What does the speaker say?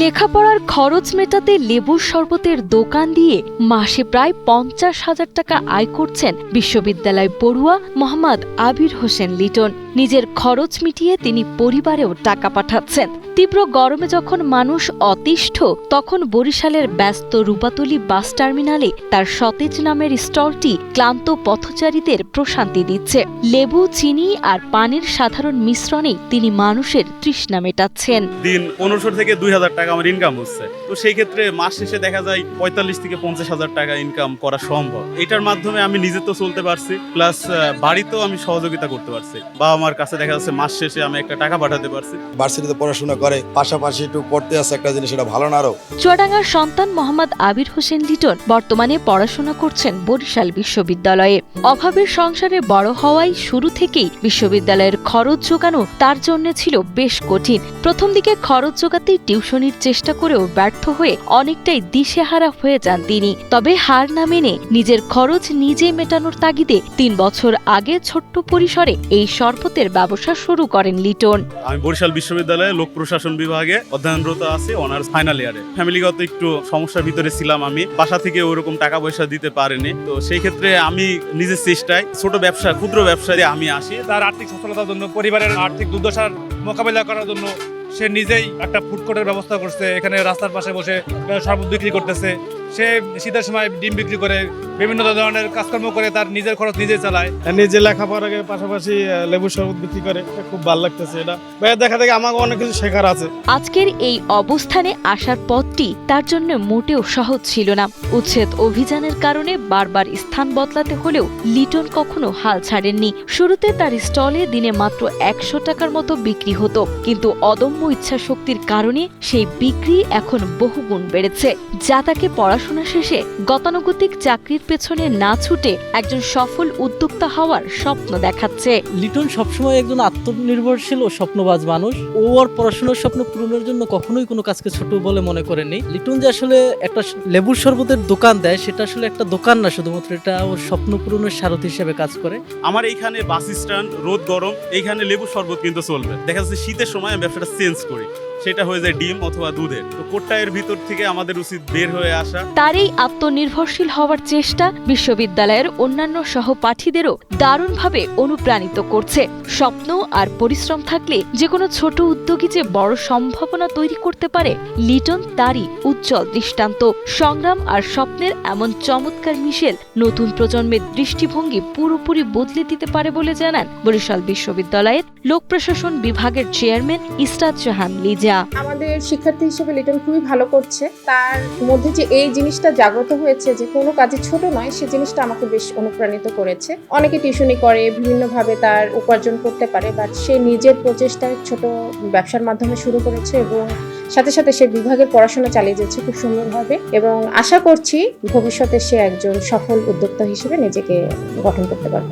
লেখাপড়ার খরচ মেটাতে লেবুর শরবতের দোকান দিয়ে মাসে প্রায় 50,000 টাকা আয় করছেন বিশ্ববিদ্যালয় পড়ুয়া মোহাম্মদ আবির হোসেন লিটন। নিজের খরচ মিটিয়ে তিনি পরিবারেও টাকা পাঠাচ্ছেন। তীব্র গরমে যখন মানুষ অতিষ্ঠ, তখন বরিশালের ব্যস্ত রূপাতলী বাস টার্মিনালে তার সতেজ নামের স্টলটি ক্লান্ত পথচারীদের প্রশান্তি দিচ্ছে। লেবু, চিনি আর পানির সাধারণ মিশ্রণে তিনি মানুষের তৃষ্ণা মেটাচ্ছেন। দিন 1500 থেকে 2000 টাকা আমার ইনকাম হচ্ছে। তো সেই ক্ষেত্রে মাস শেষে দেখা যায় 45 থেকে 50,000 টাকা ইনকাম করা সম্ভব। এটার মাধ্যমে আমি নিজে তো চলতে পারছি, প্লাস বাড়িতেও আমি সহযোগিতা করতে পারছি। বাবা মার কাছে দেখা যাচ্ছে মাস শেষে আমি একটা টাকা পাঠাতে পারছি। ভার্সিটিতে পড়াশোনা করে পাশাপাশি একটু পড়তে আছে একটা জিনিস, এটা ভালো না আরো। চুয়াডাঙ্গার সন্তান মোহাম্মদ আবির হোসেন লিটন বর্তমানে পড়াশোনা করছেন বরিশাল বিশ্ববিদ্যালয়ে। অভাবের সংসারে বড় হওয়ায় শুরু থেকেই বিশ্ববিদ্যালয়ের খরচ জোগানো তার জন্য ছিল বেশ কঠিন। প্রথম দিকে খরচ জোগাতেই টিউশনির চেষ্টা করেও ব্যর্থ হয়ে অনেকটাই দিশেহারা হয়ে যান তিনি। তবে হার না মেনে নিজের খরচ নিজে মেটানোর তাগিদে 3 বছর আগে ছোট্ট পরিসরে এই শরবতের ব্যবসা শুরু করেন লিটন। আমি বরিশাল বিশ্ববিদ্যালয়ে লোক প্রশাসন বিভাগে অধ্যয়নরত আছি, অনার্স ফাইনাল ইয়ারে। ফ্যামিলিগত একটু সমস্যার ভিতরে ছিলাম, আমি বাসা থেকে ওরকম টাকা পয়সা দিতে পারিনি। তো সেই ক্ষেত্রে আমি নিজের চেষ্টায় ছোট ব্যবসা, ক্ষুদ্র ব্যবসায় আমি আসি। তার আর্থিক সচ্ছলতার জন্য, পরিবারের আর্থিক দুর্দশার মোকাবিলা করার জন্য সে নিজেই একটা ফুড কোর্টের ব্যবস্থা করছে। এখানে রাস্তার পাশে বসে শরবত বিক্রি করতেছে। সে শীতের সময় ডিম বিক্রি করে, বিভিন্ন ধরনের কাজকর্ম করে তার নিজের খরচ নিজে চালায়। নিজে লেখাপড়াকে পাশাপাশি লেবুর শরবত বিক্রি করে, খুব ভালো লাগতেছে। এটা ভাইয়া দেখা থেকে আমাকে অনেক কিছু শেখার আছে। আজকের এই অবস্থানে আসার পথটি তার জন্য মোটেও সহজ ছিল না। উচ্ছেদ অভিযানের কারণে বারবার স্থান বদলাতে হলেও লিটন কখনো হাল ছাড়েননি। শুরুতে তার স্টলে দিনে মাত্র 100 টাকার মতো বিক্রি হতো, কিন্তু অদম্য ইচ্ছাশক্তির কারণে সেই বিক্রি এখন বহুগুণ বেড়েছে, যা তাকে পড়াশোনা শেষে গতানুগতিক চাকরির পেছনে না ছুটে একজন সফল উদ্যোক্তা হওয়ার স্বপ্ন দেখাচ্ছে। লিটন সবসময় একজন আত্মনির্ভরশীল ও স্বপ্নবাজ মানুষ। ও ওর পড়াশোনার স্বপ্ন পূরণের জন্য কখনোই কোনো কাজকে ছোট বলে মনে করেনি। লিটন যে আসলে একটা লেবুর শরবতের দোকান দেয়, সেটা আসলে একটা দোকান না, শুধুমাত্র এটা ওর স্বপ্ন পূরণের সারথি হিসেবে কাজ করে। আমার এইখানে বাস স্ট্যান্ড, রোদ গরম, এইখানে লেবু শরবত কিন্তু চলবে। দেখা যাচ্ছে শীতের সময় আমি ব্যবসাটা চেঞ্জ করি, সেটা হয়ে যায় ডিম অথবা দুধের। তো কোট্টায়ের ভিতর থেকে আমাদের উচিত বের হয়ে আসা। তার এই আত্মনির্ভরশীল হওয়ার চেষ্টা বিশ্ববিদ্যালয়ের অন্যান্য সহপাঠীদেরও দারুণভাবে অনুপ্রাণিত করছে। স্বপ্ন আর পরিশ্রম থাকলে যে কোনো ছোট উদ্যোগী যে বড় সম্ভাবনা তৈরি করতে পারে, লিটন তারই উজ্জ্বল দৃষ্টান্ত। সংগ্রাম আর স্বপ্নের এমন চমৎকার মিশেল নতুন প্রজন্মের দৃষ্টিভঙ্গি পুরোপুরি বদলে দিতে পারে বলে জানান বরিশাল বিশ্ববিদ্যালয়ের লোক প্রশাসন বিভাগের চেয়ারম্যান ইসরাত জাহান লিজা। আমাদের শিক্ষার্থী হিসেবে লিটন খুবই ভালো করছে। তার মধ্যে যে এই জিনিসটা জাগ্রত হয়েছে যে কোনো কাজে ছোট নয়, সে জিনিসটা আমাকে বেশ অনুপ্রাণিত করেছে। অনেকে টিউশনি করে, বিভিন্নভাবে তার উপার্জন করতে পারে, বাট সে নিজের প্রচেষ্টায় ছোট ব্যবসার মাধ্যমে শুরু করেছে এবং সাথে সাথে সে বিভাগের পড়াশোনা চালিয়ে যাচ্ছে খুব সুন্দরভাবে। এবং আশা করছি ভবিষ্যতে সে একজন সফল উদ্যোক্তা হিসেবে নিজেকে গঠন করতে পারবে।